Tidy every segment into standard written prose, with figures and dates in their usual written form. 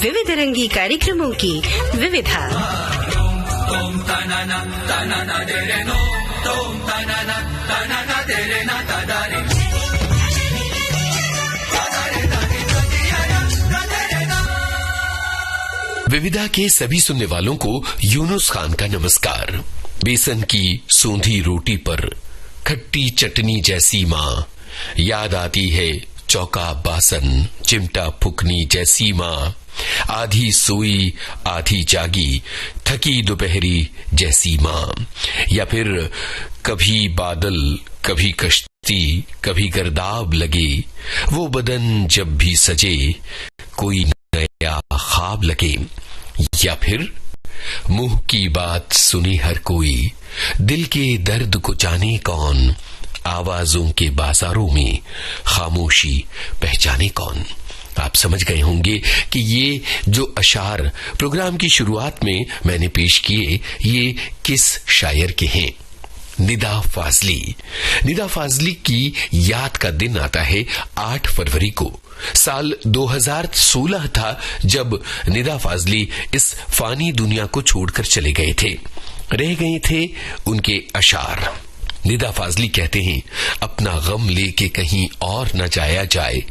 विविध रंगी कार्यक्रमों की विविधा। विविधा के सभी सुनने वालों को यूनुस खान का नमस्कार। बेसन की सूंधी रोटी पर खट्टी चटनी जैसी माँ, याद आती है चौका बासन चिमटा फुकनी जैसी माँ, आधी सोई आधी जागी थकी दोपहरी जैसी माँ। या फिर कभी बादल कभी कश्ती कभी गर्दाब लगे, वो बदन जब भी सजे कोई नया ख्वाब लगे। या फिर मुंह की बात सुनी हर कोई, दिल के दर्द को जाने कौन, आवाजों के बाजारों में खामोशी पहचाने कौन। आप समझ गए होंगे कि ये जो अशार प्रोग्राम की शुरुआत में मैंने पेश किए, ये किस शायर के हैं। निदा फाजली। निदा फाजली की याद का दिन आता है 8 फरवरी को। साल 2016 था जब निदा फाजली इस फानी दुनिया को छोड़कर चले गए थे। रह गए थे उनके अशार। निदा फाजली कहते हैं, अपना गम लेके कहीं और न जाया जाए,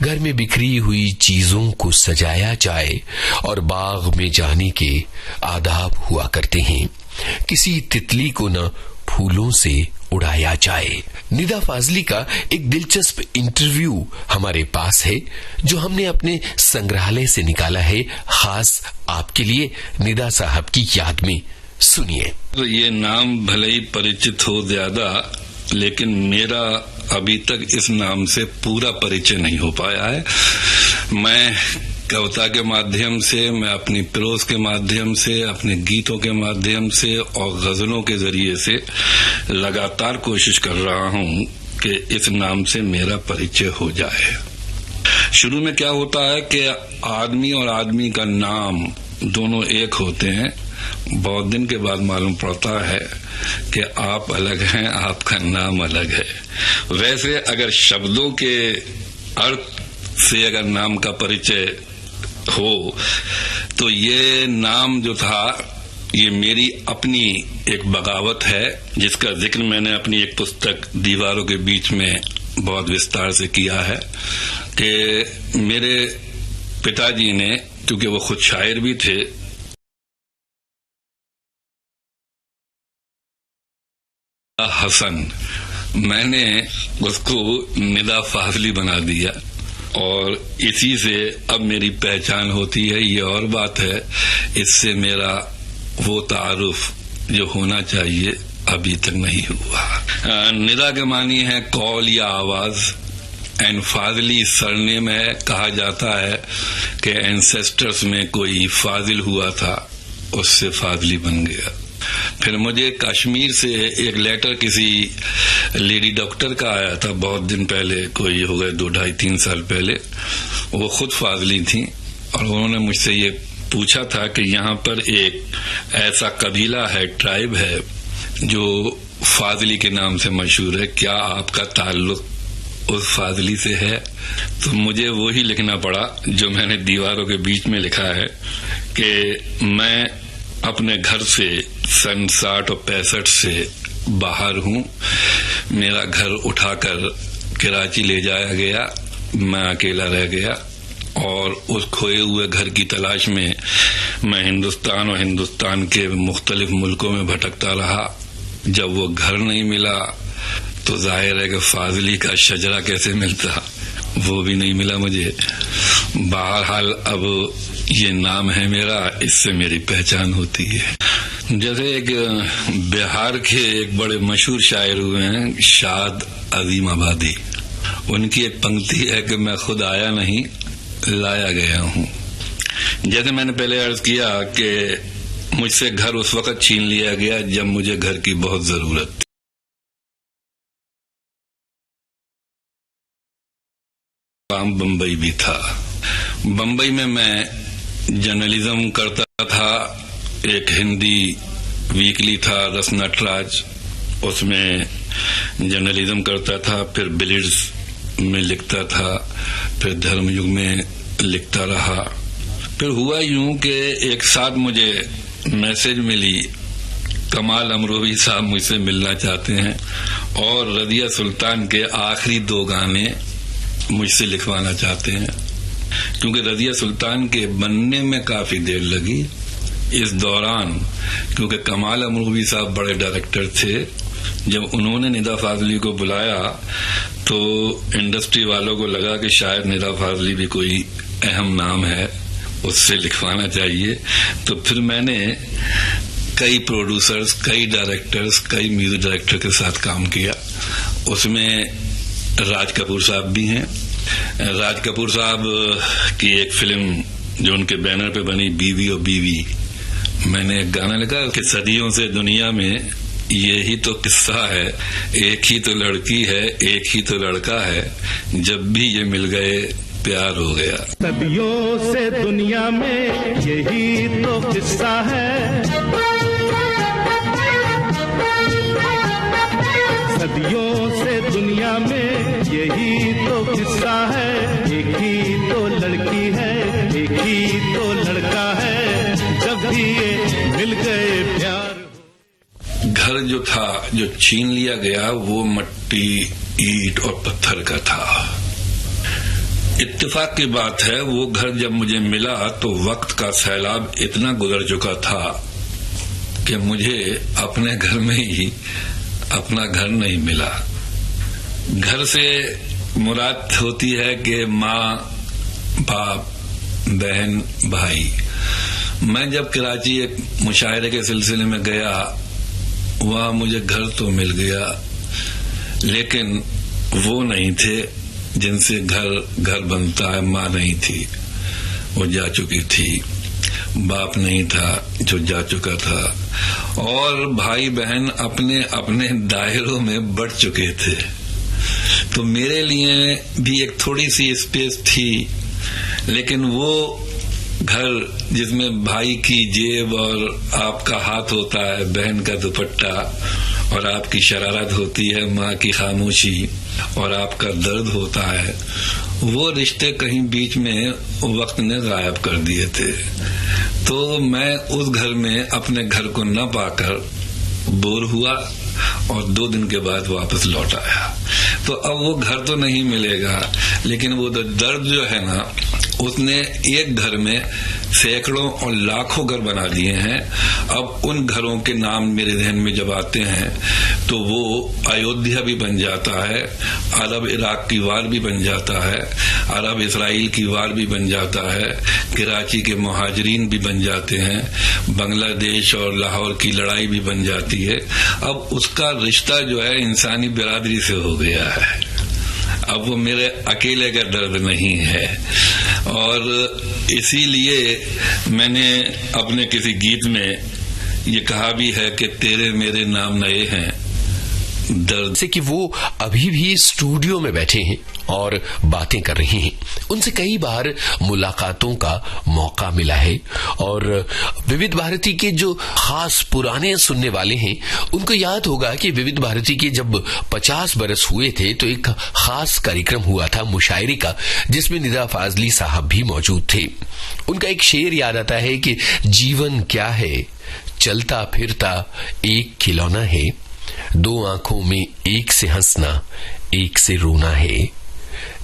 घर में बिखरी हुई चीजों को सजाया जाए, और बाग में जाने के आदाब हुआ करते हैं, किसी तितली को न फूलों से उड़ाया जाए। निदा फाजली का एक दिलचस्प इंटरव्यू हमारे पास है जो हमने अपने संग्रहालय से निकाला है, खास आपके लिए निदा साहब की याद में। सुनिए। ये नाम भले ही परिचित हो ज्यादा, लेकिन मेरा अभी तक इस नाम से पूरा परिचय नहीं हो पाया है। मैं कविता के माध्यम से, मैं अपनी प्रोज के माध्यम से, अपने गीतों के माध्यम से और गजलों के जरिए से लगातार कोशिश कर रहा हूँ कि इस नाम से मेरा परिचय हो जाए। शुरू में क्या होता है कि आदमी और आदमी का नाम दोनों एक होते हैं। बहुत दिन के बाद मालूम पड़ता है कि आप अलग हैं, आपका नाम अलग है। वैसे अगर शब्दों के अर्थ से अगर नाम का परिचय हो, तो ये नाम जो था, ये मेरी अपनी एक बगावत है, जिसका जिक्र मैंने अपनी एक पुस्तक दीवारों के बीच में बहुत विस्तार से किया है। कि मेरे पिताजी ने, क्योंकि वो खुद शायर भी थे, हसन, मैंने उसको निदा फाजली बना दिया और इसी से अब मेरी पहचान होती है। ये और बात है, इससे मेरा वो तारुफ जो होना चाहिए अभी तक नहीं हुआ। निदा के मानी है कॉल या आवाज, एंड फाजली सरनेम है। कहा जाता है कि एंसेस्टर्स में कोई फाजिल हुआ था, उससे फाजली बन गया। फिर मुझे कश्मीर से एक लेटर किसी लेडी डॉक्टर का आया था बहुत दिन पहले, कोई हो गए 2, 2.5, 3 साल पहले। वो खुद फाजली थी और उन्होंने मुझसे ये पूछा था कि यहाँ पर एक ऐसा कबीला है, ट्राइब है, जो फाजली के नाम से मशहूर है, क्या आपका ताल्लुक उस फाजली से है? तो मुझे वो ही लिखना पड़ा जो मैंने दीवारों के बीच में लिखा है कि मैं अपने घर से सन 60 और 65 से बाहर हूँ। मेरा घर उठाकर कराची ले जाया गया, मैं अकेला रह गया और उस खोए हुए घर की तलाश में मैं हिंदुस्तान और हिंदुस्तान के मुख्तलिफ मुल्कों में भटकता रहा। जब वो घर नहीं मिला तो जाहिर है कि फाजली का शजरा कैसे मिलता, वो भी नहीं मिला मुझे। बहरहाल अब ये नाम है मेरा, इससे मेरी पहचान होती है। जैसे एक बिहार के एक बड़े मशहूर शायर हुए हैं, शाद अजीम आबादी, उनकी एक पंक्ति है कि मैं खुद आया नहीं, लाया गया हूँ। जैसे मैंने पहले अर्ज किया कि मुझसे घर उस वक्त छीन लिया गया जब मुझे घर की बहुत जरूरत थी। काम बम्बई भी था। बम्बई में मैं जर्नलिज्म करता था। एक हिंदी वीकली था रस नटराज, उसमें जर्नलिज्म करता था। फिर बिलिड्स में लिखता था, फिर धर्मयुग में लिखता रहा। फिर हुआ यूं कि एक साथ मुझे मैसेज मिली, कमाल अमरोही साहब मुझसे मिलना चाहते हैं और रज़िया सुल्तान के आखिरी 2 गाने मुझसे लिखवाना चाहते हैं, क्योंकि रज़िया सुल्तान के बनने में काफी देर लगी। इस दौरान क्योंकि कमाल अमरोही साहब बड़े डायरेक्टर थे, जब उन्होंने निदा फाजली को बुलाया तो इंडस्ट्री वालों को लगा कि शायद निदा फाजली भी कोई अहम नाम है, उससे लिखवाना चाहिए। तो फिर मैंने कई प्रोड्यूसर्स, कई डायरेक्टर्स, कई म्यूजिक डायरेक्टर के साथ काम किया। उसमें राज कपूर साहब भी हैं। राज कपूर साहब की एक फिल्म जो उनके बैनर पे बनी, बीवी और बीवी, मैंने एक गाना लिखा कि सदियों से दुनिया में यही तो किस्सा है, एक ही तो लड़की है, एक ही तो लड़का है, जब भी ये मिल गए प्यार हो गया। सदियों से दुनिया में यही तो किस्सा है, सदियों से दुनिया में यही तो किस्सा है, एक ही तो लड़की है, एक ही तो लड़का है, जब भी ये मिल गए प्यार। घर जो था, जो छीन लिया गया, वो मट्टी, ईंट और पत्थर का था। इत्तेफाक की बात है, वो घर जब मुझे मिला तो वक्त का सैलाब इतना गुजर चुका था कि मुझे अपने घर में ही अपना घर नहीं मिला। घर से मुराद होती है कि माँ, बाप, बहन, भाई। मैं जब कराची एक मुशायरे के सिलसिले में गया, वहां मुझे घर तो मिल गया, लेकिन वो नहीं थे जिनसे घर बनता है। माँ नहीं थी, वो जा चुकी थी। बाप नहीं था, जो जा चुका था। और भाई बहन अपने अपने दायरों में बढ़ चुके थे। तो मेरे लिए भी एक थोड़ी सी स्पेस थी, लेकिन वो घर जिसमें भाई की जेब और आपका हाथ होता है, बहन का दुपट्टा, और आपकी शरारत होती है, माँ की खामोशी, और आपका दर्द होता है, वो रिश्ते कहीं बीच में वक्त ने गायब कर दिए थे। तो मैं उस घर में अपने घर को न पाकर बोर हुआ और 2 दिन के बाद वापस लौट आया। तो अब वो घर तो नहीं मिलेगा, लेकिन वो दर्द जो है ना, उसने एक घर में सैकड़ों और लाखों घर बना दिए हैं। अब उन घरों के नाम मेरे ध्यान में जब आते हैं तो वो अयोध्या भी बन जाता है, अरब इराक की वार भी बन जाता है, अरब इसराइल की वार भी बन जाता है, कराची के मुहाजिरीन भी बन जाते हैं, बांग्लादेश और लाहौर की लड़ाई भी बन जाती है। अब उसका रिश्ता जो है इंसानी बिरादरी से हो गया है। अब वो मेरे अकेले का दर्द नहीं है। और इसीलिए मैंने अपने किसी गीत में ये कहा भी है कि तेरे मेरे नाम नए हैं दर्द से, कि वो अभी भी स्टूडियो में बैठे हैं और बातें कर रहे हैं। उनसे कई बार मुलाकातों का मौका मिला है और विविध भारती के जो खास पुराने सुनने वाले हैं उनको याद होगा कि विविध भारती के जब 50 बरस हुए थे तो एक खास कार्यक्रम हुआ था मुशायरे का, जिसमें निदा फाजली साहब भी मौजूद थे। उनका एक शेर याद आता है कि जीवन क्या है, चलता फिरता एक खिलौना है, 2 आंखों में एक से हंसना एक से रोना है।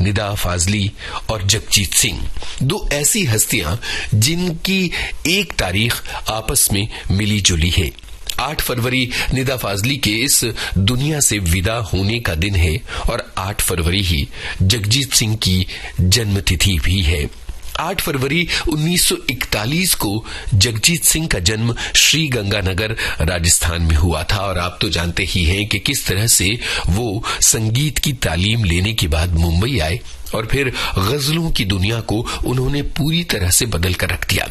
निदा फाजली और जगजीत सिंह 2 ऐसी हस्तियां जिनकी एक तारीख आपस में मिली जुली है। 8 फरवरी निदा फाजली के इस दुनिया से विदा होने का दिन है और 8 फरवरी ही जगजीत सिंह की जन्मतिथि भी है। 8 फरवरी 1941 को जगजीत सिंह का जन्म श्री गंगानगर राजस्थान में हुआ था और आप तो जानते ही हैं कि किस तरह से वो संगीत की तालीम लेने के बाद मुंबई आए और फिर गजलों की दुनिया को उन्होंने पूरी तरह से बदल कर रख दिया।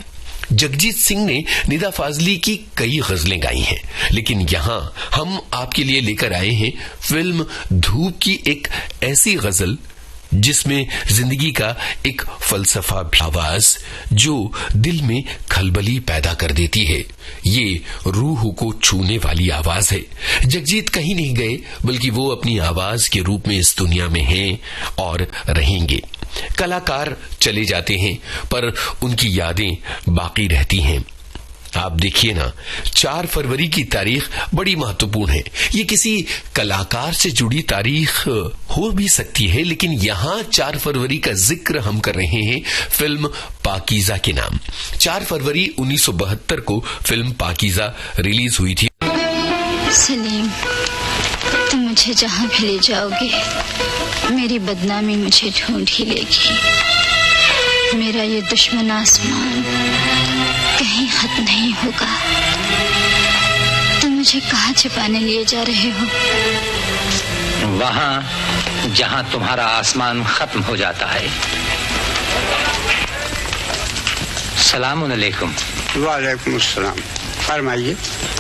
जगजीत सिंह ने निदा फाजली की कई गजलें गाई हैं, लेकिन यहां हम आपके लिए लेकर आए हैं फिल्म धूप की एक ऐसी गजल जिसमें जिंदगी का एक फलसफा भी, आवाज जो दिल में खलबली पैदा कर देती है। ये रूह को छूने वाली आवाज है। जगजीत कहीं नहीं गए, बल्कि वो अपनी आवाज के रूप में इस दुनिया में हैं और रहेंगे। कलाकार चले जाते हैं पर उनकी यादें बाकी रहती हैं। आप देखिए ना, 4 फरवरी की तारीख बड़ी महत्वपूर्ण है। ये किसी कलाकार से जुड़ी तारीख हो भी सकती है, लेकिन यहाँ 4 फरवरी का जिक्र हम कर रहे हैं फिल्म पाकीज़ा के नाम। 4 फरवरी 1972 को फिल्म पाकीज़ा रिलीज हुई थी। सलीम, तुम मुझे जहाँ भी ले जाओगे, मेरी बदनामी मुझे ढूंढ ही लेगी। मेरा ये दुश्मन आसमान कहीं खत्म नहीं होगा। तुम मुझे कहाँ छिपाने लिए जा रहे हो? वहाँ जहाँ तुम्हारा आसमान खत्म हो जाता है। सलाम अलैकुम। वालेकुम अस्सलाम। फरमाइए।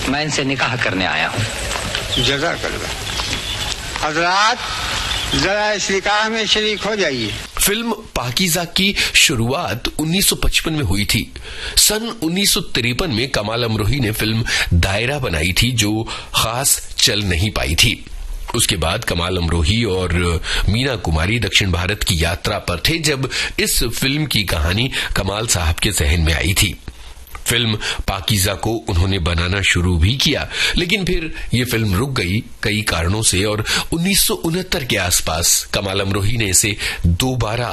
मैं इनसे निकाह करने आया हूँ। जज़ाकल्लाह। हज़रात जरा इस निकाह में शरीक हो जाइए। फिल्म पाकीज़ा की शुरुआत 1955 में हुई थी। सन 1953 में कमाल अमरोही ने फिल्म दायरा बनाई थी, जो खास चल नहीं पाई थी। उसके बाद कमाल अमरोही और मीना कुमारी दक्षिण भारत की यात्रा पर थे जब इस फिल्म की कहानी कमाल साहब के जहन में आई थी। फिल्म पाकीज़ा को उन्होंने बनाना शुरू भी किया, लेकिन फिर ये फिल्म रुक गई कई कारणों से और 1969 के आसपास कमाल अमरोही ने इसे दोबारा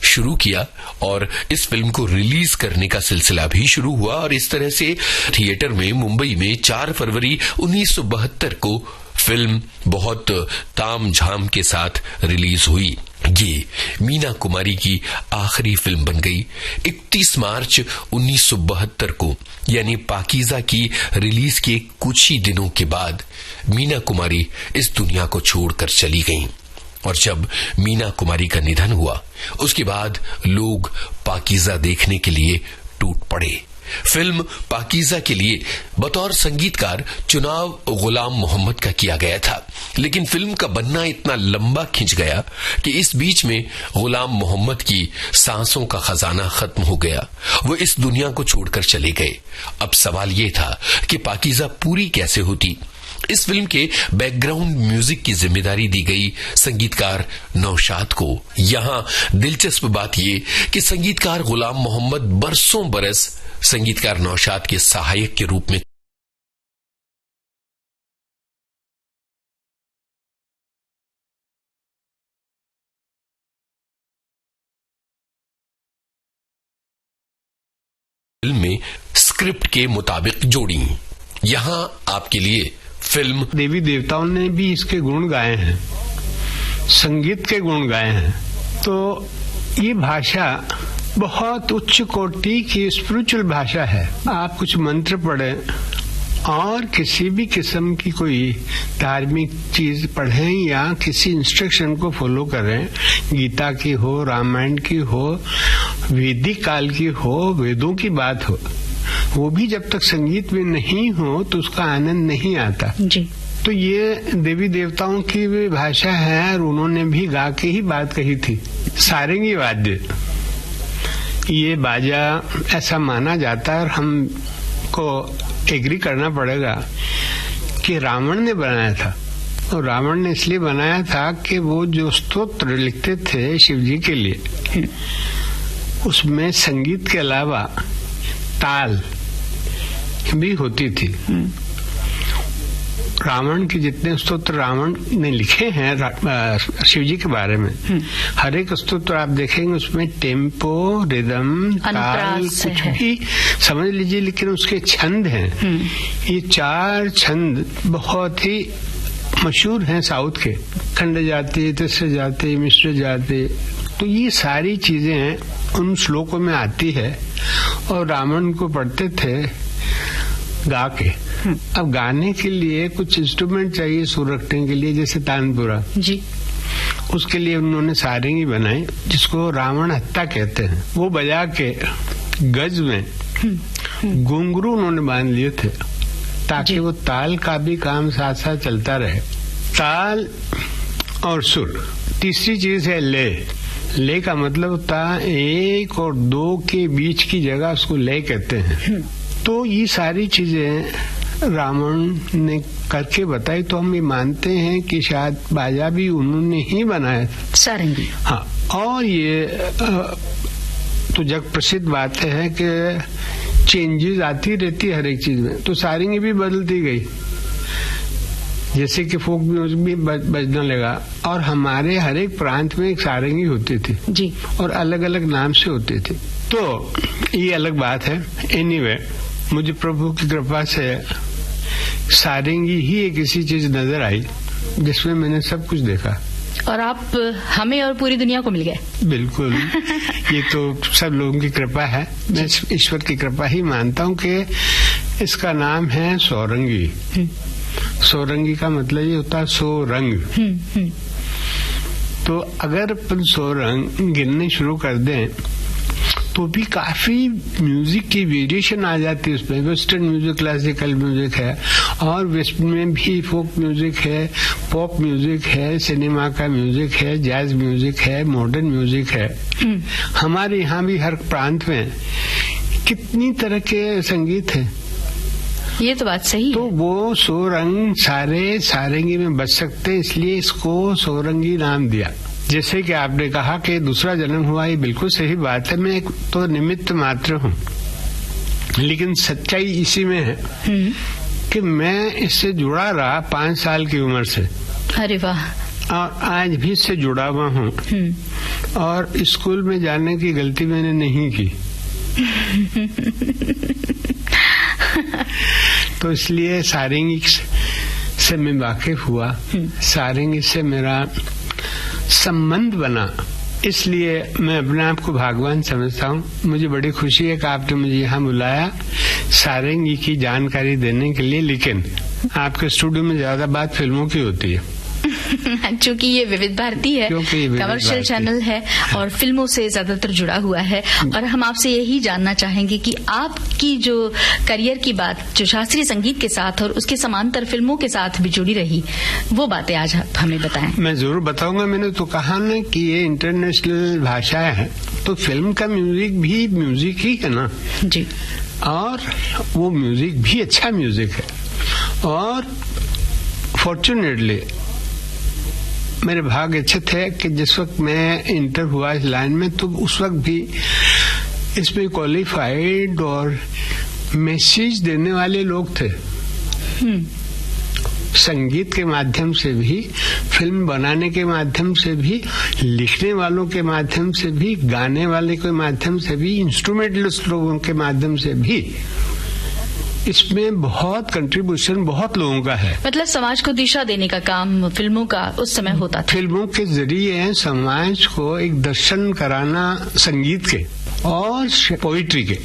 शुरू किया और इस फिल्म को रिलीज करने का सिलसिला भी शुरू हुआ और इस तरह से थिएटर में मुंबई में 4 फरवरी 1972 को फिल्म बहुत तामझाम के साथ रिलीज हुई। ये मीना कुमारी की आखिरी फिल्म बन गई। 31 मार्च 1972 को यानी पाकीज़ा की रिलीज के कुछ ही दिनों के बाद मीना कुमारी इस दुनिया को छोड़कर चली गईं। और जब मीना कुमारी का निधन हुआ उसके बाद लोग पाकीज़ा देखने के लिए टूट पड़े। फिल्म पाकीज़ा के लिए बतौर संगीतकार चुनाव गुलाम मोहम्मद का किया गया था, लेकिन फिल्म का बनना इतना लंबा खिंच गया कि इस बीच में गुलाम मोहम्मद की सांसों का खजाना खत्म हो गया। वो इस दुनिया को छोड़कर चले गए। अब सवाल ये था कि पाकीज़ा पूरी कैसे होती। इस फिल्म के बैकग्राउंड म्यूजिक की जिम्मेदारी दी गई संगीतकार नौशाद को। यहाँ दिलचस्प बात ये कि संगीतकार गुलाम मोहम्मद बरसों बरस संगीतकार नौशाद के सहायक के रूप में फिल्म में स्क्रिप्ट के मुताबिक जोड़ी। यहाँ आपके लिए फिल्म देवी देवताओं ने भी इसके गुण गाए हैं, संगीत के गुण गाए हैं। तो ये भाषा बहुत उच्च कोटि की स्पिरिचुअल भाषा है। आप कुछ मंत्र पढ़ें और किसी भी किस्म की कोई धार्मिक चीज पढ़ें या किसी इंस्ट्रक्शन को फॉलो करें, गीता की हो, रामायण की हो, वैदिक काल की हो, वेदों की बात हो, वो भी जब तक संगीत में नहीं हो तो उसका आनंद नहीं आता जी। तो ये देवी देवताओं की भी भाषा है और उन्होंने भी गा के ही बात कही थी। सारंगी वाद्य, ये बाजा ऐसा माना जाता है और हमको एग्री करना पड़ेगा कि रावण ने बनाया था। और रावण ने इसलिए बनाया था कि वो जो स्तोत्र लिखते थे शिव जी के लिए, उसमें संगीत के अलावा ताल भी होती थी। रावण के जितने स्तोत्र रावण ने लिखे हैं शिव जी के बारे में, हर एक स्तोत्र आप देखेंगे उसमें टेम्पो, रिदम, ताल कुछ भी समझ लीजिए, लेकिन उसके छंद हैं। ये 4 छंद बहुत ही मशहूर हैं साउथ के, खंड जाति, तिस्र जाति, मिश्र जाति। तो ये सारी चीजें उन श्लोकों में आती है और रावण को पढ़ते थे गा के। अब गाने के लिए कुछ इंस्ट्रूमेंट चाहिए सुर रखने के लिए, जैसे तानपुरा जी, उसके लिए उन्होंने सारंगी बनाई जिसको रावण हत्ता कहते हैं। वो बजा के गज में घुंघरू उन्होंने बांध लिए थे ताकि वो ताल का भी काम साथ साथ चलता रहे। ताल और सुर। तीसरी चीज है लय। लय का मतलब होता है 1 और 2 के बीच की जगह, उसको लय कहते हैं। तो ये सारी चीजें रावण ने करके बताई, तो हम ये मानते हैं कि शायद बाजा भी उन्होंने ही बनाया था, सारंगी। हाँ, और ये तो जग प्रसिद्ध बात है कि चेंजेस आती रहती है हर एक चीज में। तो सारंगी भी बदलती गई, जैसे कि फोक म्यूजिक भी बजना लगा, और हमारे हर एक प्रांत में एक सारंगी होती थी जी, और अलग अलग नाम से होती थी। तो ये अलग बात है। एनीवे, मुझे प्रभु की कृपा से सारंगी ही एक ऐसी चीज नजर आई जिसमें मैंने सब कुछ देखा, और आप हमें और पूरी दुनिया को मिल गए। बिल्कुल। ये तो सब लोगों की कृपा है, मैं ईश्वर की कृपा ही मानता हूँ कि इसका नाम है सौरंगी। सौरंगी का मतलब ये होता है सो रंग। तो अगर अपन सो रंग गिनने शुरू कर दें तो भी काफी म्यूजिक की वेरिएशन आ जाती है उसमें। वेस्टर्न म्यूजिक, क्लासिकल म्यूजिक है, और वेस्ट में भी फोक म्यूजिक है, पॉप म्यूजिक है, सिनेमा का म्यूजिक है, जैज म्यूजिक है, मॉडर्न म्यूजिक है। हमारे यहाँ भी हर प्रांत में कितनी तरह के संगीत है। ये तो बात सही है। तो वो सोरंग सारे सारंगी में बज सकते, इसलिए इसको सोरंगी नाम दिया। जैसे कि आपने कहा कि दूसरा जन्म हुआ, ये बिल्कुल सही बात है। मैं तो निमित्त मात्र हूँ, लेकिन सच्चाई इसी में है कि मैं इससे जुड़ा रहा 5 साल की उम्र से। अरे वाह। और आज भी इससे जुड़ा हुआ हूँ, और स्कूल में जाने की गलती मैंने नहीं की। तो इसलिए सारंगी से मैं वाकिफ हुआ, सारंगी से मेरा संबंध बना, इसलिए मैं अपने आप को भगवान समझता हूँ। मुझे बड़ी खुशी है कि आपने मुझे यहाँ बुलाया सारंगी की जानकारी देने के लिए, लेकिन आपके स्टूडियो में ज्यादा बात फिल्मों की होती है। क्योंकि ये विविध भारती है, कमर्शियल चैनल है और फिल्मों से ज्यादातर जुड़ा हुआ है। और हम आपसे यही जानना चाहेंगे कि आपकी जो करियर की बात जो शास्त्रीय संगीत के साथ और उसके समांतर फिल्मों के साथ भी जुड़ी रही, वो बातें आज आप हमें बताएं। मैं जरूर बताऊंगा। मैंने तो कहा ना कि ये इंटरनेशनल भाषा है, तो फिल्म का म्यूजिक भी म्यूजिक ही है ना जी, और वो म्यूजिक भी अच्छा म्यूजिक है। और फॉर्चुनेटली मेरे भाग्य अच्छे थे कि जिस वक्त मैं इंटर हुआ इस लाइन में, तो उस वक्त भी इसमें क्वालिफाइड और मैसेज देने वाले लोग थे। संगीत के माध्यम से भी, फिल्म बनाने के माध्यम से भी, लिखने वालों के माध्यम से भी, गाने वाले के माध्यम से भी, इंस्ट्रूमेंटलिस्ट लोगों के माध्यम से भी इसमें बहुत कंट्रीब्यूशन बहुत लोगों का है। मतलब समाज को दिशा देने का काम फिल्मों का उस समय होता था। फिल्मों के जरिए समाज को एक दर्शन कराना संगीत के और पोइट्री के।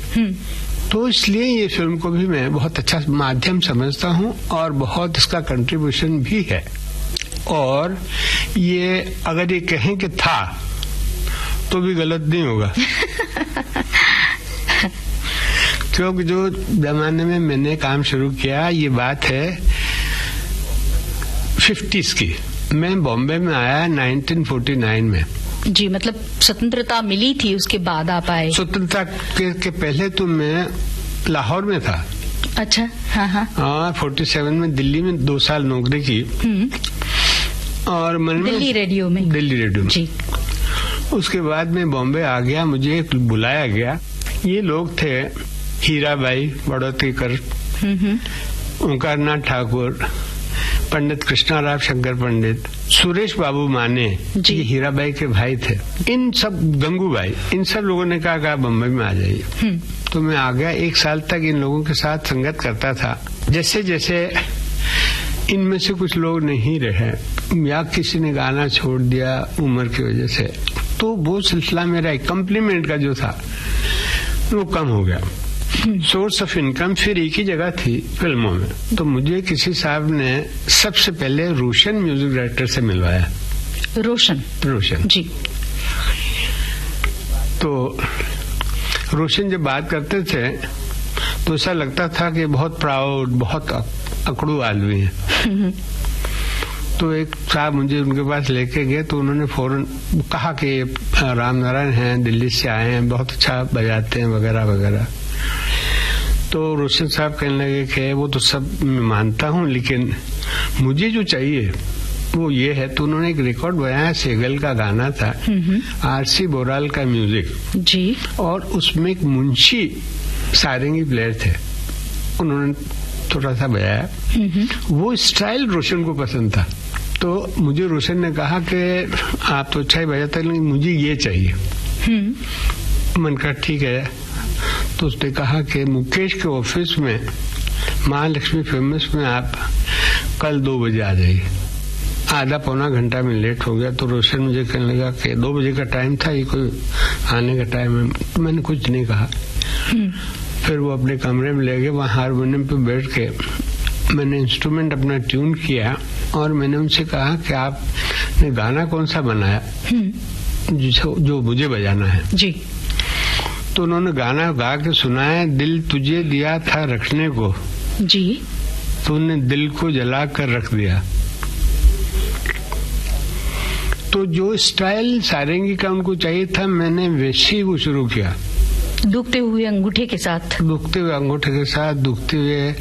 तो इसलिए ये फिल्म को भी मैं बहुत अच्छा माध्यम समझता हूँ, और बहुत इसका कंट्रीब्यूशन भी है। और ये अगर ये कहें कि था तो भी गलत नहीं होगा। क्योंकि जो जमाने में मैंने काम शुरू किया, ये बात है 50s की। मैं बॉम्बे में आया 1949 में। जी, मतलब स्वतंत्रता मिली थी उसके बाद आप आए? स्वतंत्रता के पहले तो मैं लाहौर में था। अच्छा, हाँ हाँ। और 47 में दिल्ली में 2 साल नौकरी की, और दिल्ली रेडियो में। जी। उसके बाद मैं बॉम्बे आ गया, मुझे बुलाया गया। ये लोग थे हीराबाई बड़ौतीकर, ओंकारनाथ ठाकुर, पंडित कृष्णाराव शंकर पंडित, सुरेश बाबू माने, ये हीराबाई के भाई थे। इन सब, गंगूबाई, इन सब लोगों ने कहा बम्बई में आ जाइए। तो मैं आ गया। 1 साल तक इन लोगों के साथ संगत करता था। जैसे जैसे इनमें से कुछ लोग नहीं रहे या किसी ने गाना छोड़ दिया उम्र की वजह से, तो वो सिलसिला मेरा कम्प्लीमेंट का जो था वो कम हो गया। सोर्स ऑफ इनकम फिर एक ही जगह थी, फिल्मों में। तो मुझे किसी साहब ने सबसे पहले रोशन म्यूजिक डायरेक्टर से मिलवाया। रोशन जी। तो रोशन जब बात करते थे तो ऐसा लगता था कि बहुत प्राउड, बहुत अकड़ू आदमी है। तो एक साहब मुझे उनके पास लेके गए, तो उन्होंने फौरन कहा कि राम नारायण हैं, दिल्ली से आए हैं, बहुत अच्छा बजाते हैं वगैरह वगैरह। तो रोशन साहब कहने लगे कि वो तो सब मैं मानता हूँ, लेकिन मुझे जो चाहिए वो ये है, तो उन्होंने एक रिकॉर्ड बनाया, सेगल का गाना था, आरसी बोराल का म्यूजिक जी, और उसमें एक मुंशी सारंगी प्लेयर थे, उन्होंने थोड़ा सा बजाया। वो स्टाइल रोशन को पसंद था, तो मुझे रोशन ने कहा कि आप तो अच्छा ही बजाते लेकिन मुझे ये चाहिए। मन का ठीक है, तो उसने कहा कि मुकेश के ऑफिस में महालक्ष्मी फेमस में आप कल 2 बजे आ जाइए। आधा पौना घंटा में लेट हो गया, तो रोशन मुझे कहने लगा कि 2 बजे का टाइम था, ये कोई आने का टाइम है। तो मैंने कुछ नहीं कहा। फिर वो अपने कमरे में ले गए, वहाँ हारमोनियम पे बैठ के मैंने इंस्ट्रूमेंट अपना ट्यून किया और मैंने उनसे कहा कि आपने गाना कौन सा बनाया जो मुझे बजाना है जी। तो उन्होंने गाना गा के सुनाया, दिल तुझे दिया था रखने को जी, तूने दिल को जला कर रख दिया। तो जो स्टाइल सारंगी का उनको चाहिए था, मैंने वैसे ही वो शुरू किया, दुखते हुए अंगूठे के साथ, दुखते हुए अंगूठे के साथ, दुखते हुए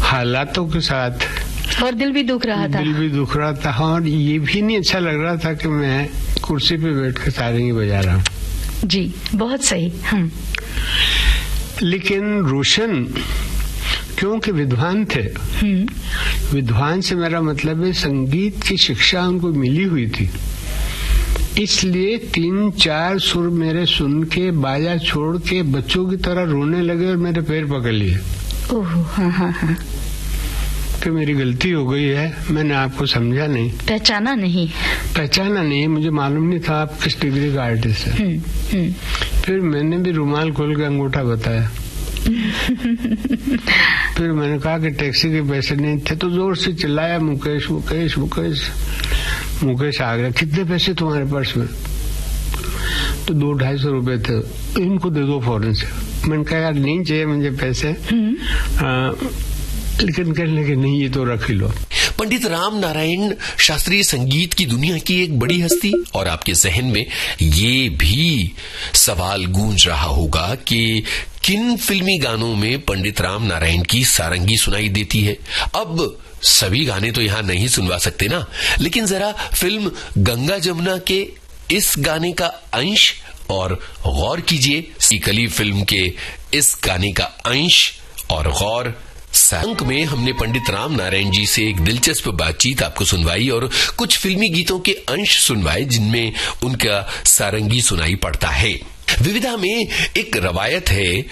हालातों के साथ, और दिल भी दुख रहा था, दिल भी दुख रहा था। और ये भी नहीं अच्छा लग रहा था कि मैं कुर्सी पे बैठ के सारंगी बजा रहा हूँ जी। बहुत सही। लेकिन रोशन क्योंकि विद्वान थे, विद्वान से मेरा मतलब है संगीत की शिक्षा उनको मिली हुई थी, इसलिए 3-4 सुर मेरे सुन के बाजा छोड़ के बच्चों की तरह रोने लगे और मेरे पैर पकड़ लिए। हाँ। कि मेरी गलती हो गई है, मैंने आपको समझा नहीं, पहचाना नहीं, मुझे मालूम नहीं था आप किस डिग्री का आर्टिस्ट है। फिर मैंने भी रुमाल खोल के अंगूठा बताया। फिर मैंने कहा कि टैक्सी के पैसे नहीं थे, तो जोर से चिल्लाया, मुकेश मुकेश मुकेश। मुकेश आ गया, कितने पैसे तुम्हारे पर्स में? तो 200-250 रुपए थे, इनको दे दो फौरन से। मैंने कहा यार नहीं चाहिए मुझे पैसे, लेकिन कहने लगे नहीं ये तो रख ही लो। पंडित राम नारायण शास्त्रीय संगीत की दुनिया की एक बड़ी हस्ती, और आपके जहन में ये भी सवाल गूंज रहा होगा कि किन फिल्मी गानों में पंडित राम नारायण की सारंगी सुनाई देती है। अब सभी गाने तो यहां नहीं सुनवा सकते ना, लेकिन जरा फिल्म गंगा जमुना के इस गाने का अंश और गौर कीजिए, सीकली फिल्म के इस गाने का अंश और गौर। अंक में हमने पंडित राम नारायण जी से एक दिलचस्प बातचीत आपको सुनवाई और कुछ फिल्मी गीतों के अंश सुनवाए जिनमें उनका सारंगी सुनाई पड़ता है। विविधा में एक रवायत है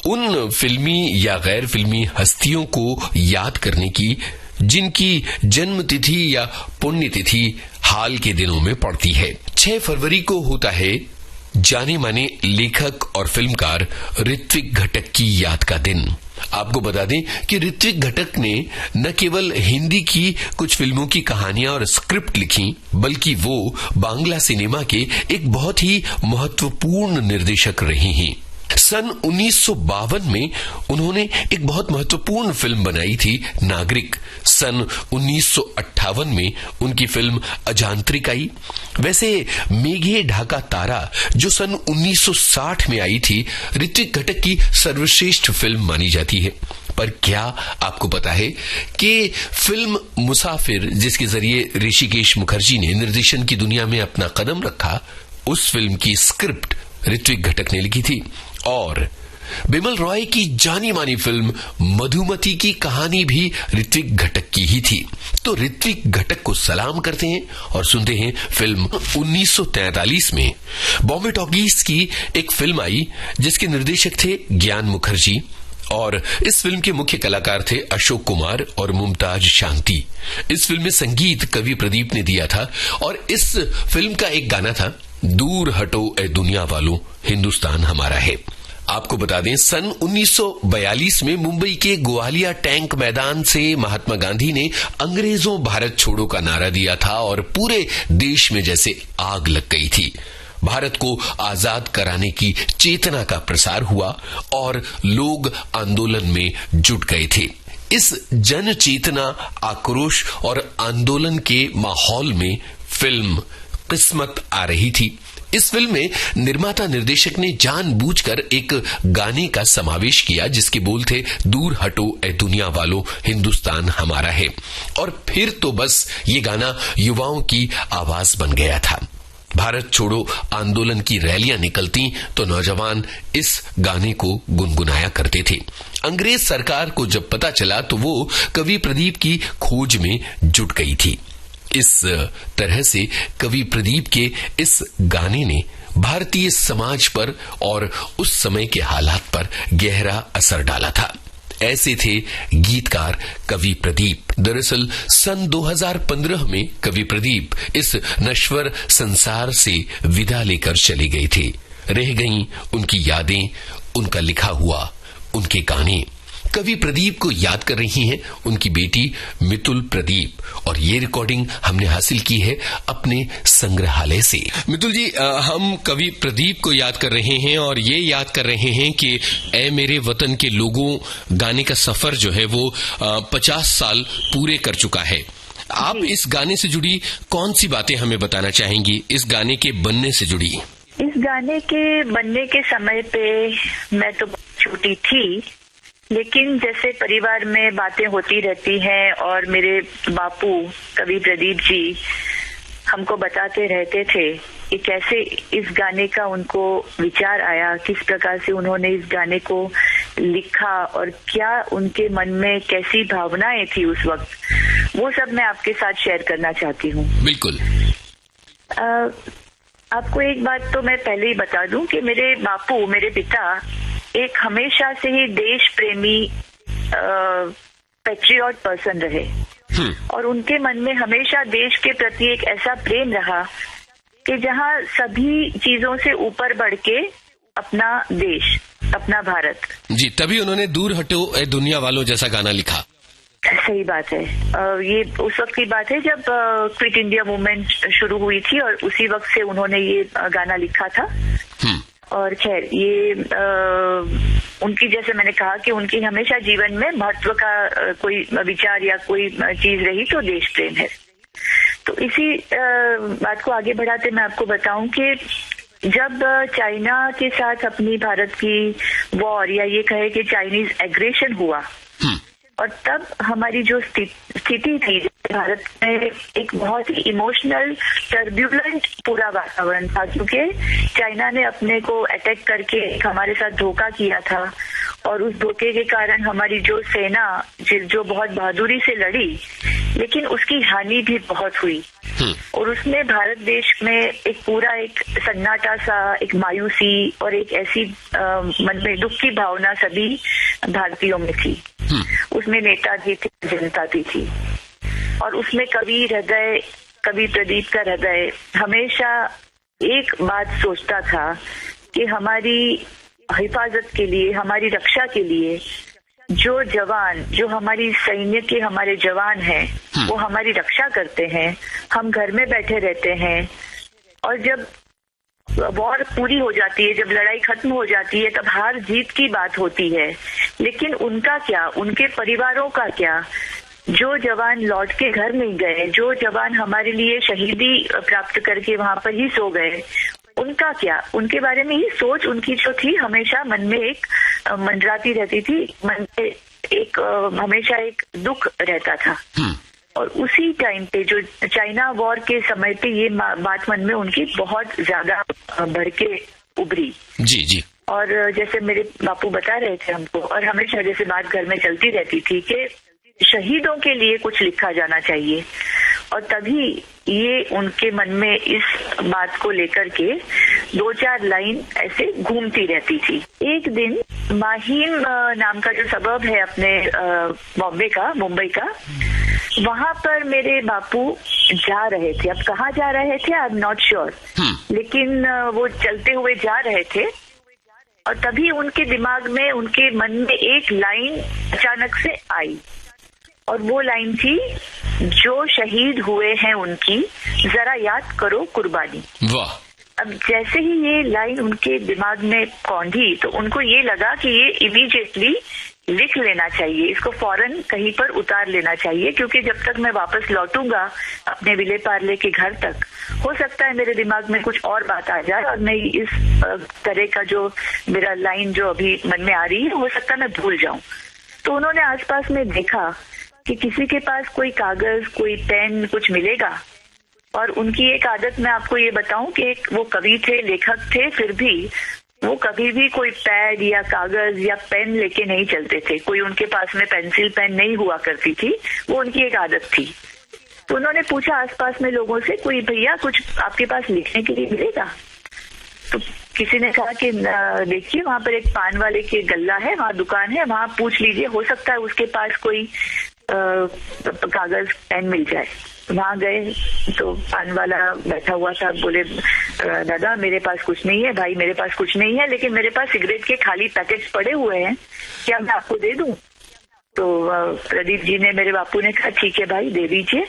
उन फिल्मी या गैर फिल्मी हस्तियों को याद करने की जिनकी जन्म तिथि या पुण्यतिथि हाल के दिनों में पड़ती है। 6 फरवरी को होता है जाने माने लेखक और फिल्मकार ऋत्विक घटक की याद का दिन। आपको बता दें कि ऋत्विक घटक ने न केवल हिंदी की कुछ फिल्मों की कहानियां और स्क्रिप्ट लिखी, बल्कि वो बांग्ला सिनेमा के एक बहुत ही महत्वपूर्ण निर्देशक रहे हैं। सन 1952 में उन्होंने एक बहुत महत्वपूर्ण फिल्म बनाई थी, नागरिक। सन 1958 में उनकी फिल्म अजांत्रिक आई। वैसे मेघे ढाका तारा जो सन 1960 में आई थी, ऋत्विक घटक की सर्वश्रेष्ठ फिल्म मानी जाती है। पर क्या आपको पता है कि फिल्म मुसाफिर, जिसके जरिए ऋषिकेश मुखर्जी ने निर्देशन की दुनिया में अपना कदम रखा, उस फिल्म की स्क्रिप्ट ऋत्विक घटक ने लिखी थी। और बिमल रॉय की जानी मानी फिल्म मधुमती की कहानी भी ऋत्विक घटक की ही थी। तो ऋत्विक घटक को सलाम करते हैं और सुनते हैं फिल्म 1943 में बॉम्बे टॉकीज की एक फिल्म आई जिसके निर्देशक थे ज्ञान मुखर्जी, और इस फिल्म के मुख्य कलाकार थे अशोक कुमार और मुमताज शांति। इस फिल्म में संगीत कवि प्रदीप ने दिया था और इस फिल्म का एक गाना था, दूर हटो ए दुनिया वालों, हिंदुस्तान हमारा है। आपको बता दें सन 1942 में मुंबई के गोवालिया टैंक मैदान से महात्मा गांधी ने अंग्रेजों भारत छोड़ो का नारा दिया था और पूरे देश में जैसे आग लग गई थी। भारत को आजाद कराने की चेतना का प्रसार हुआ और लोग आंदोलन में जुट गए थे। इस जन चेतना, आक्रोश और आंदोलन के माहौल में फिल्म किस्मत आ रही थी। इस फिल्म में निर्माता निर्देशक ने जानबूझकर एक गाने का समावेश किया जिसके बोल थे, दूर हटो ए दुनिया वालों, हिंदुस्तान हमारा है। और फिर तो बस ये गाना युवाओं की आवाज बन गया था। भारत छोड़ो आंदोलन की रैलियां निकलती तो नौजवान इस गाने को गुनगुनाया करते थे। अंग्रेज सरकार को जब पता चला तो वो कवि प्रदीप की खोज में जुट गई थी। इस तरह से कवि प्रदीप के इस गाने ने भारतीय समाज पर और उस समय के हालात पर गहरा असर डाला था। ऐसे थे गीतकार कवि प्रदीप। दरअसल सन 2015 में कवि प्रदीप इस नश्वर संसार से विदा लेकर चले गए थे। रह गईं उनकी यादें, उनका लिखा हुआ, उनके गाने। कवि प्रदीप को याद कर रही हैं उनकी बेटी मितुल प्रदीप, और ये रिकॉर्डिंग हमने हासिल की है अपने संग्रहालय से। मितुल जी, हम कवि प्रदीप को याद कर रहे हैं और ये याद कर रहे हैं कि ऐ मेरे वतन के लोगों गाने का सफर जो है वो 50 साल पूरे कर चुका है। आप इस गाने से जुड़ी कौन सी बातें हमें बताना चाहेंगी, इस गाने के बनने से जुड़ी? इस गाने के बनने के समय पे मैं तो छोटी थी, लेकिन जैसे परिवार में बातें होती रहती हैं और मेरे बापू कवि प्रदीप जी हमको बताते रहते थे कि कैसे इस गाने का उनको विचार आया, किस प्रकार से उन्होंने इस गाने को लिखा और क्या उनके मन में कैसी भावनाएं थी उस वक्त, वो सब मैं आपके साथ शेयर करना चाहती हूँ। बिल्कुल। आपको एक बात तो मैं पहले ही बता दूं कि मेरे बापू, मेरे पिता एक हमेशा से ही देश प्रेमी पैट्रियट पर्सन रहे और उनके मन में हमेशा देश के प्रति एक ऐसा प्रेम रहा कि जहां सभी चीजों से ऊपर बढ़ के अपना देश, अपना भारत। जी, तभी उन्होंने दूर हटो ए दुनिया वालों जैसा गाना लिखा। सही बात है। ये उस वक्त की बात है जब क्विट इंडिया मूवमेंट शुरू हुई थी और उसी वक्त से उन्होंने ये गाना लिखा था। और खैर ये उनकी, जैसे मैंने कहा कि उनकी हमेशा जीवन में महत्व का कोई विचार या कोई चीज रही तो देश प्रेम है। तो इसी बात को आगे बढ़ाते मैं आपको बताऊं कि जब चाइना के साथ अपनी भारत की वॉर या ये कहे कि चाइनीज एग्रेशन हुआ और तब हमारी जो स्थिति थी भारत में, एक बहुत ही इमोशनल टर्ब्यूलेंट पूरा वातावरण था, क्योंकि चाइना ने अपने को अटैक करके हमारे साथ धोखा किया था और उस धोखे के कारण हमारी जो सेना जो बहुत बहादुरी से लड़ी, लेकिन उसकी हानि भी बहुत हुई और उसमें भारत देश में एक पूरा एक सन्नाटा सा, एक मायूसी और एक ऐसी मन में दुख की भावना सभी भारतीयों में थी। उसमें नेताजी थे, जनता थी और उसमें कवि प्रदीप का हृदय हमेशा एक बात सोचता था कि हमारी हिफाजत के लिए, हमारी रक्षा के लिए जो जवान, जो हमारी सैन्य के हमारे जवान हैं, वो हमारी रक्षा करते हैं। हम घर में बैठे रहते हैं और जब वॉर पूरी हो जाती है, जब लड़ाई खत्म हो जाती है, तब हार जीत की बात होती है, लेकिन उनका क्या, उनके परिवारों का क्या, जो जवान लौट के घर नहीं गए, जो जवान हमारे लिए शहीदी प्राप्त करके वहां पर ही सो गए, उनका क्या, उनके बारे में ही सोच उनकी जो थी हमेशा मन में एक मंडराती रहती थी, मन में एक हमेशा एक दुख रहता था। और उसी टाइम पे जो चाइना वॉर के समय पे ये बात मन में उनकी बहुत ज्यादा भर के उभरी। जी जी। और जैसे मेरे बापू बता रहे थे हमको, और हमेशा जैसे बात घर में चलती रहती थी कि शहीदों के लिए कुछ लिखा जाना चाहिए, और तभी ये उनके मन में इस बात को लेकर के 2-4 लाइन ऐसे घूमती रहती थी। एक दिन माहिम नाम का जो सबब है अपने मुंबई का, वहां पर मेरे बापू जा रहे थे। अब कहाँ जा रहे थे आई एम नॉट श्योर, लेकिन वो चलते हुए जा रहे थे और तभी उनके दिमाग में, उनके मन में एक लाइन अचानक से आई और वो लाइन थी, जो शहीद हुए हैं उनकी जरा याद करो कुर्बानी। वाह। अब जैसे ही ये लाइन उनके दिमाग में कौंधी तो उनको ये लगा कि ये इमीडिएटली लिख लेना चाहिए, इसको फौरन कहीं पर उतार लेना चाहिए, क्योंकि जब तक मैं वापस लौटूंगा अपने विले पार्ले के घर तक, हो सकता है मेरे दिमाग में कुछ और बात आ जाए और मैं इस तरह का जो मेरा लाइन जो अभी मन में आ रही है, हो सकता है मैं भूल जाऊं। तो उन्होंने आसपास में देखा कि किसी के पास कोई कागज, कोई पेन, कुछ मिलेगा। और उनकी एक आदत मैं आपको ये बताऊं कि वो कवि थे, लेखक थे, फिर भी वो कभी भी कोई पैड या कागज या पेन लेके नहीं चलते थे। कोई उनके पास में पेंसिल पेन नहीं हुआ करती थी, वो उनकी एक आदत थी। तो उन्होंने पूछा आसपास में लोगों से, कोई भैया कुछ आपके पास लिखने के लिए मिलेगा? तो किसी ने कहा कि देखिए वहां पर एक पान वाले के गल्ला है, वहां दुकान है, वहां पूछ लीजिए, हो सकता है उसके पास कोई कागज पेन मिल जाए। वहां गए तो पान वाला बैठा हुआ था, बोले दादा मेरे पास कुछ नहीं है, भाई मेरे पास कुछ नहीं है, लेकिन मेरे पास सिगरेट के खाली पैकेट्स पड़े हुए हैं, क्या मैं आपको दे दूं? तो प्रदीप जी ने, मेरे बापू ने कहा ठीक है भाई दे दीजिए।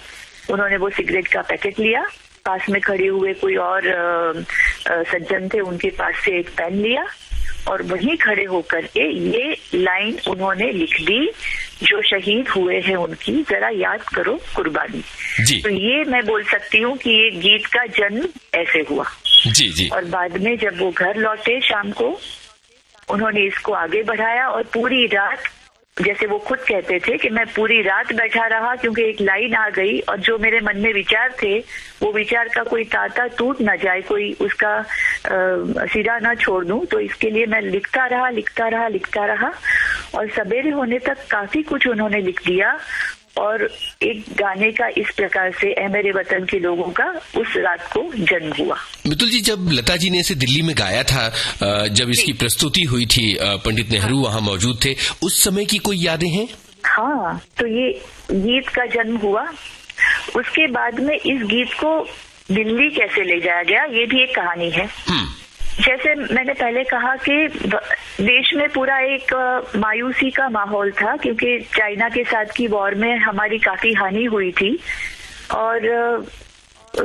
उन्होंने वो सिगरेट का पैकेट लिया, पास में खड़े हुए कोई और सज्जन थे, उनके पास से एक पेन लिया और वहीं खड़े होकर के ये लाइन उन्होंने लिख दी, जो शहीद हुए हैं उनकी जरा याद करो कुर्बानी। जी। तो ये मैं बोल सकती हूँ कि ये गीत का जन्म ऐसे हुआ। जी जी। और बाद में जब वो घर लौटे शाम को, उन्होंने इसको आगे बढ़ाया और पूरी रात, जैसे वो खुद कहते थे कि मैं पूरी रात बैठा रहा, क्योंकि एक लाइन आ गई और जो मेरे मन में विचार थे वो विचार का कोई तांता टूट न जाए, कोई उसका सिरा ना छोड़ दूं, तो इसके लिए मैं लिखता रहा और सवेरे होने तक काफी कुछ उन्होंने लिख दिया। और एक गाने का इस प्रकार से ए मेरे वतन के लोगों का उस रात को जन्म हुआ। मितुल जी, जब लता जी ने इसे दिल्ली में गाया था, जब इसकी प्रस्तुति हुई थी, पंडित नेहरू वहाँ मौजूद थे, उस समय की कोई यादें हैं? हाँ, तो ये गीत का जन्म हुआ। उसके बाद में इस गीत को दिल्ली कैसे ले जाया गया, ये भी एक कहानी है। जैसे मैंने पहले कहा कि देश में पूरा एक मायूसी का माहौल था, क्योंकि चाइना के साथ की वॉर में हमारी काफी हानि हुई थी। और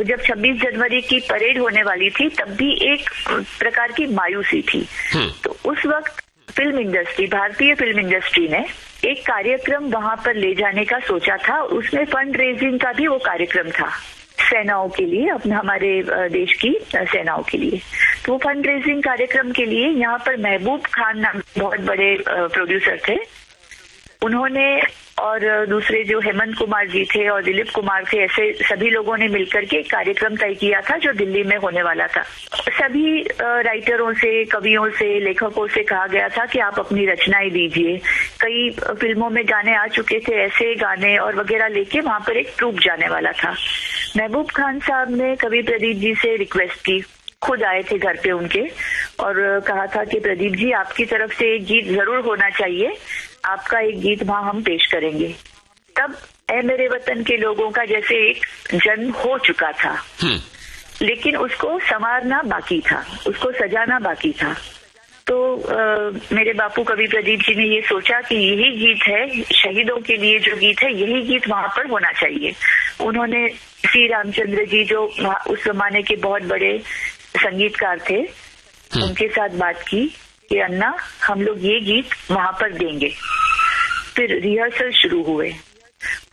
जब 26 जनवरी की परेड होने वाली थी, तब भी एक प्रकार की मायूसी थी। तो उस वक्त फिल्म इंडस्ट्री, भारतीय फिल्म इंडस्ट्री ने एक कार्यक्रम वहां पर ले जाने का सोचा था। उसमें फंड रेजिंग का भी वो कार्यक्रम था, सेनाओं के लिए, अपने हमारे देश की सेनाओं के लिए। तो वो फंड रेजिंग कार्यक्रम के लिए यहाँ पर महबूब खान नाम बहुत बड़े प्रोड्यूसर थे, उन्होंने और दूसरे जो हेमंत कुमार जी थे और दिलीप कुमार थे, ऐसे सभी लोगों ने मिलकर के कार्यक्रम तय किया था जो दिल्ली में होने वाला था। सभी राइटरों से, कवियों से, लेखकों से कहा गया था कि आप अपनी रचनाएं दीजिए। कई फिल्मों में गाने आ चुके थे, ऐसे गाने और वगैरह लेके वहां पर एक ट्रूप जाने वाला था। महबूब खान साहब ने कवि प्रदीप जी से रिक्वेस्ट की, खुद आए थे घर पे उनके और कहा था कि प्रदीप जी आपकी तरफ से एक गीत जरूर होना चाहिए, आपका एक गीत वहां हम पेश करेंगे। तब ए मेरे वतन के लोगों का जैसे एक जन्म हो चुका था, लेकिन उसको संवारना बाकी था, उसको सजाना बाकी था। तो मेरे बापू कवि प्रदीप जी ने ये सोचा कि यही गीत है, शहीदों के लिए जो गीत है, यही गीत वहां पर होना चाहिए। उन्होंने श्री रामचंद्र जी जो उस जमाने के बहुत बड़े संगीतकार थे, उनके साथ बात की कि अन्ना हम लोग ये गीत वहां पर देंगे। फिर रिहर्सल शुरू हुए,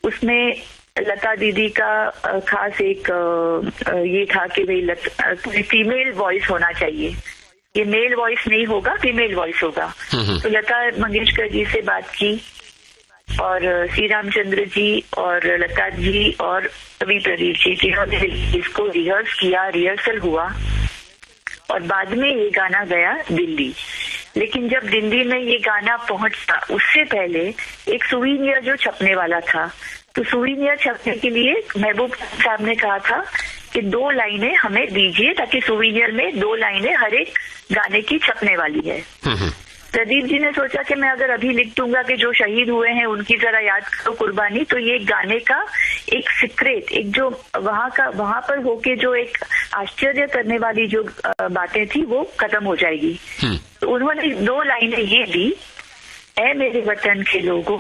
उसमें लता दीदी का खास एक ये था कि भाई फीमेल वॉइस होना चाहिए, ये मेल वॉइस नहीं होगा, फीमेल वॉइस होगा। तो लता मंगेशकर जी से बात की और श्री रामचंद्र जी और लता जी और कवि प्रदीप जी, जिन्होंने इसको रिहर्स किया, रिहर्सल हुआ और बाद में ये गाना गया दिल्ली। लेकिन जब दिल्ली में ये गाना पहुंचा, उससे पहले एक सुवीनियर जो छपने वाला था, तो सुवीनियर छपने के लिए महबूब साहब ने कहा था कि 2 लाइनें हमें दीजिए, ताकि सुवीनियर में 2 लाइनें हर एक गाने की छपने वाली है। प्रदीप जी ने सोचा कि मैं अगर अभी लिख दूंगा कि जो शहीद हुए हैं उनकी जरा याद करो कुर्बानी, तो ये गाने का एक सीक्रेट, एक जो वहां पर होके जो एक आश्चर्य करने वाली जो बातें थी वो खत्म हो जाएगी। तो उन्होंने 2 लाइनें ये दी, ए मेरे वतन के लोगों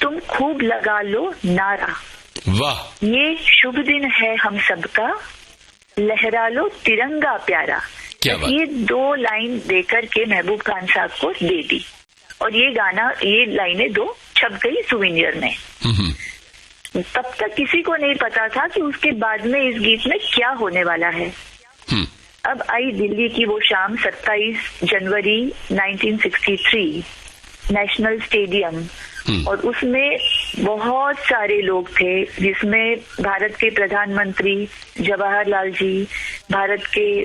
तुम खूब लगा लो नारा, वाह, ये शुभ दिन है हम सबका, लहरा लो तिरंगा प्यारा। ये 2 लाइन देकर के महबूब खान साहब को दे दी और ये गाना, ये लाइनें 2 छप गई सुविनियर में। तब तक किसी को नहीं पता था कि उसके बाद में इस गीत में क्या होने वाला है। अब आई दिल्ली की वो शाम, 27 जनवरी 1963, नेशनल स्टेडियम, और उसमें बहुत सारे लोग थे, जिसमें भारत के प्रधानमंत्री जवाहरलाल जी, भारत के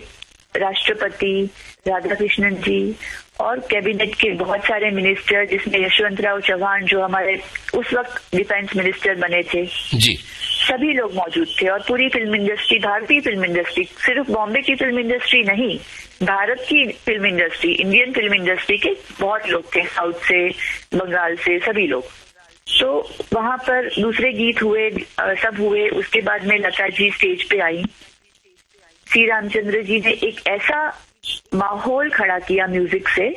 राष्ट्रपति राधाकृष्णन जी और कैबिनेट के बहुत सारे मिनिस्टर, जिसमें यशवंतराव चौहान जो हमारे उस वक्त डिफेंस मिनिस्टर बने थे जी, सभी लोग मौजूद थे। और पूरी फिल्म इंडस्ट्री, भारतीय फिल्म इंडस्ट्री, सिर्फ बॉम्बे की फिल्म इंडस्ट्री नहीं, भारत की film industry, Indian film industry के बहुत लोग थे, साउथ से, बंगाल से, सभी लोग। तो वहां पर दूसरे गीत हुए, सब हुए। उसके बाद में लता जी स्टेज पे आई। श्री रामचंद्र जी ने एक ऐसा माहौल खड़ा किया म्यूजिक से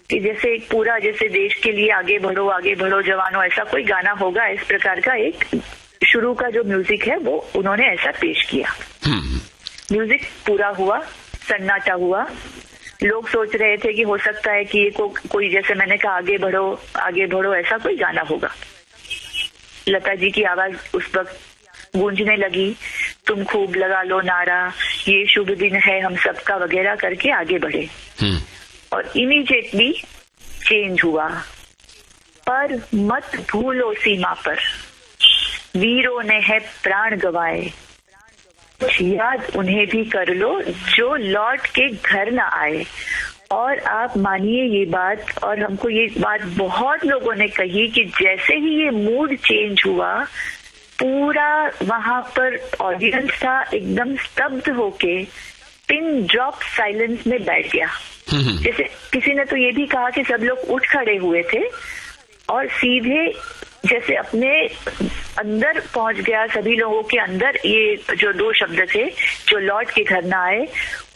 कि जैसे एक पूरा, जैसे देश के लिए आगे बढ़ो जवानों, ऐसा कोई गाना होगा, इस प्रकार का एक शुरू का जो म्यूजिक है वो उन्होंने ऐसा पेश किया। म्यूजिक पूरा हुआ, सन्नाटा हुआ। लोग सोच रहे थे कि हो सकता है कि ये कोई, जैसे मैंने कहा, आगे बढ़ो ऐसा कोई गाना होगा। लता जी की आवाज उस वक्त गूंजने लगी, तुम खूब लगा लो नारा, ये शुभ दिन है हम सबका, वगैरह करके आगे बढ़े। और इमीडिएटली चेंज हुआ। पर मत भूलो सीमा पर वीरों ने है प्राण गवाए, याद उन्हें भी कर लो जो लौट के घर न आए। और आप मानिए ये बात, और हमको ये बात बहुत लोगों ने कही कि जैसे ही ये मूड चेंज हुआ, पूरा वहां पर ऑडियंस था एकदम स्तब्ध होके पिन ड्रॉप साइलेंस में बैठ गया। जैसे किसी ने तो ये भी कहा कि सब लोग उठ खड़े हुए थे और सीधे जैसे अपने अंदर पहुंच गया, सभी लोगों के अंदर ये जो 2 शब्द थे, जो लौट के घर ना आए,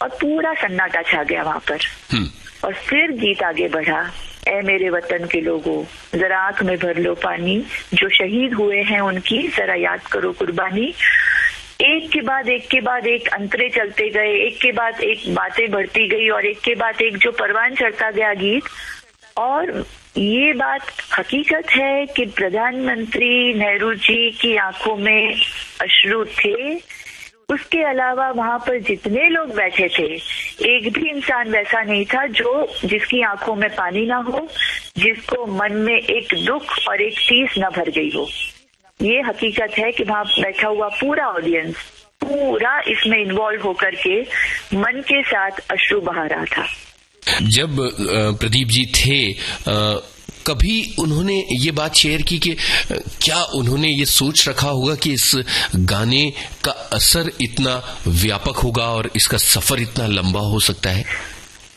और पूरा सन्नाटा छा गया वहां पर। और फिर गीत आगे बढ़ा, ऐ मेरे वतन के लोगों जरा आंख में भर लो पानी, जो शहीद हुए हैं उनकी जरा याद करो कुर्बानी। एक के बाद एक अंतरे चलते गए, एक के बाद एक बातें बढ़ती गई, और एक के बाद एक जो परवान चढ़ता गया गीत। और ये बात हकीकत है कि प्रधानमंत्री नेहरू जी की आंखों में अश्रु थे। उसके अलावा वहां पर जितने लोग बैठे थे, एक भी इंसान वैसा नहीं था जिसकी आंखों में पानी ना हो, जिसको मन में एक दुख और एक टीस न भर गई हो। ये हकीकत है कि वहां बैठा हुआ पूरा ऑडियंस पूरा इसमें इन्वॉल्व होकर के मन के साथ अश्रु बहा रहा था। जब प्रदीप जी थे, कभी उन्होंने ये बात शेयर की कि क्या उन्होंने ये सोच रखा होगा कि इस गाने का असर इतना व्यापक होगा और इसका सफर इतना लंबा हो सकता है?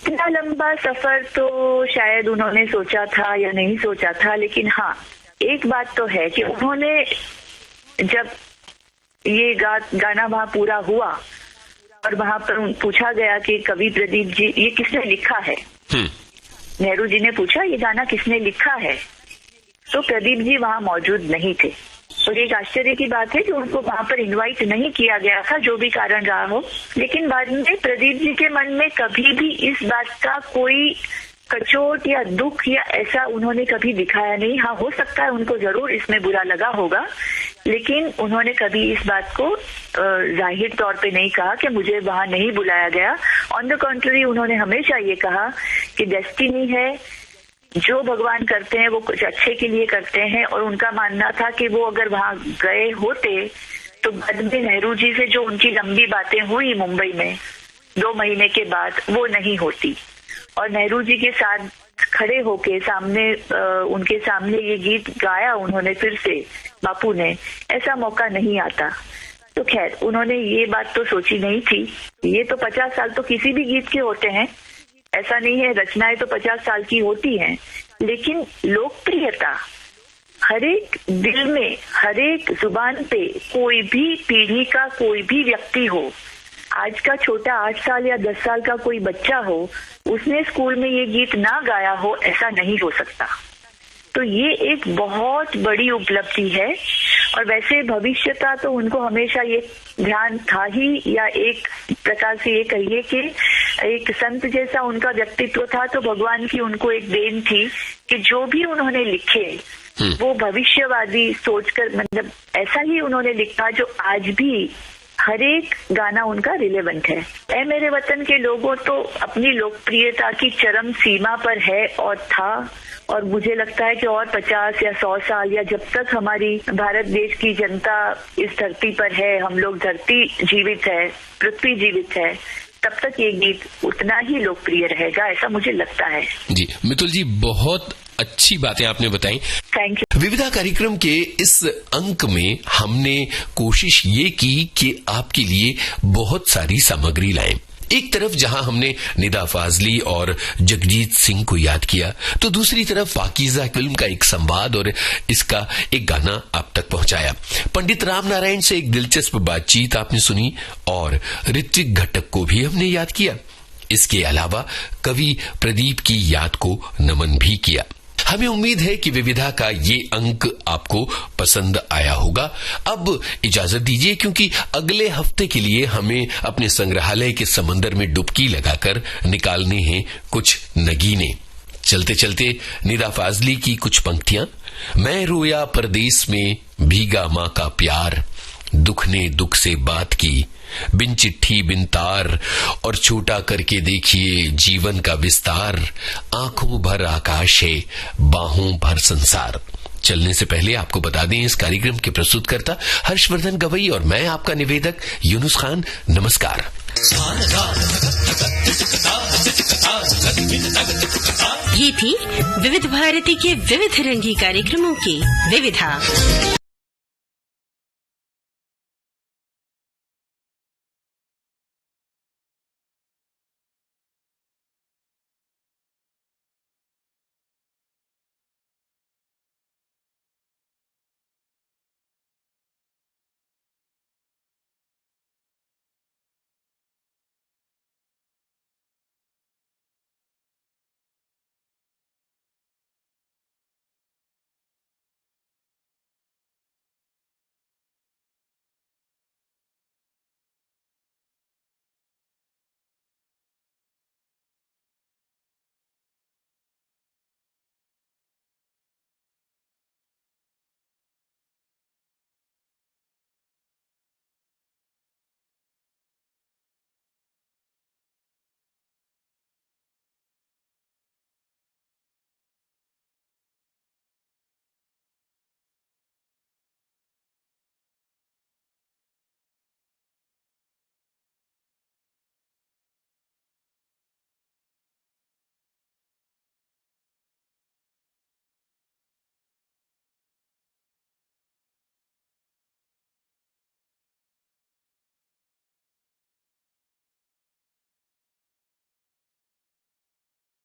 इतना लंबा सफर तो शायद उन्होंने सोचा था या नहीं सोचा था, लेकिन हाँ एक बात तो है कि उन्होंने जब ये गाना वहां पूरा हुआ और वहां पर पूछा गया कि कवि प्रदीप जी ये किसने लिखा है, नेहरू जी ने पूछा ये गाना किसने लिखा है, तो प्रदीप जी वहां मौजूद नहीं थे। और एक आश्चर्य की बात है कि उनको वहां पर इनवाइट नहीं किया गया था, जो भी कारण रहा हो। लेकिन बाद में प्रदीप जी के मन में कभी भी इस बात का कोई कचोट या दुख या ऐसा उन्होंने कभी दिखाया नहीं। हाँ, हो सकता है उनको जरूर इसमें बुरा लगा होगा, लेकिन उन्होंने कभी इस बात को जाहिर तौर पे नहीं कहा कि मुझे वहां नहीं बुलाया गया। ऑन द कॉन्ट्ररी उन्होंने हमेशा ये कहा कि डेस्टिनी है, जो भगवान करते हैं वो कुछ अच्छे के लिए करते हैं। और उनका मानना था कि वो अगर वहां गए होते तो बाद में नेहरू जी से जो उनकी लंबी बातें हुई मुंबई में 2 महीने के बाद, वो नहीं होती। और नेहरू जी के साथ खड़े होके सामने उनके सामने ये गीत गाया उन्होंने फिर से, बापू ने, ऐसा मौका नहीं आता। तो खैर उन्होंने ये बात तो सोची नहीं थी। ये तो 50 साल तो किसी भी गीत के होते हैं, ऐसा नहीं है, रचनाएं तो 50 साल की होती हैं, लेकिन लोकप्रियता हर एक दिल में, हर एक जुबान पे, कोई भी पीढ़ी का कोई भी व्यक्ति हो, आज का छोटा 8 साल या 10 साल का कोई बच्चा हो, उसने स्कूल में ये गीत ना गाया हो, ऐसा नहीं हो सकता। तो ये एक बहुत बड़ी उपलब्धि है। और वैसे भविष्य का तो उनको हमेशा ये ध्यान था ही, या एक प्रकार से ये कहिए कि एक संत जैसा उनका व्यक्तित्व था, तो भगवान की उनको एक देन थी कि जो भी उन्होंने लिखे वो भविष्यवादी सोचकर, मतलब ऐसा ही उन्होंने लिखा जो आज भी हर एक गाना उनका रिलेवेंट है। ऐ मेरे वतन के लोगों तो अपनी लोकप्रियता की चरम सीमा पर है और था, और मुझे लगता है कि और 50 या 100 साल, या जब तक हमारी भारत देश की जनता इस धरती पर है, हम लोग धरती जीवित है, पृथ्वी जीवित है, तब तक ये गीत उतना ही लोकप्रिय रहेगा, ऐसा मुझे लगता है। जी मितुल जी, बहुत अच्छी बातें आपने बताई, थैंक यू। विविधा कार्यक्रम के इस अंक में हमने कोशिश ये की कि आपके लिए बहुत सारी सामग्री लाएं। एक तरफ जहां हमने निदा फाजली और जगजीत सिंह को याद किया, तो दूसरी तरफ पाकीज़ा फिल्म का एक संवाद और इसका एक गाना आप तक पहुंचाया। पंडित राम नारायण से एक दिलचस्प बातचीत आपने सुनी और ऋत्विक घटक को भी हमने याद किया। इसके अलावा कवि प्रदीप की याद को नमन भी किया। हमें उम्मीद है कि विविधा का ये अंक आपको पसंद आया होगा। अब इजाजत दीजिए, क्योंकि अगले हफ्ते के लिए हमें अपने संग्रहालय के समंदर में डुबकी लगाकर निकालने हैं कुछ नगीने। चलते चलते निदा फाजली की कुछ पंक्तियां। मैं रोया परदेस में भीगा मां का प्यार, दुख ने दुख से बात की बिन चिट्ठी बिन तार, और छोटा करके देखिए जीवन का विस्तार, आंखों भर आकाश है बाहों भर संसार। चलने से पहले आपको बता दें, इस कार्यक्रम के प्रस्तुतकर्ता हर्षवर्धन गवई और मैं आपका निवेदक यूनुस खान, नमस्कार। ये थी विविध भारती के विविध रंगी कार्यक्रमों की विविधा।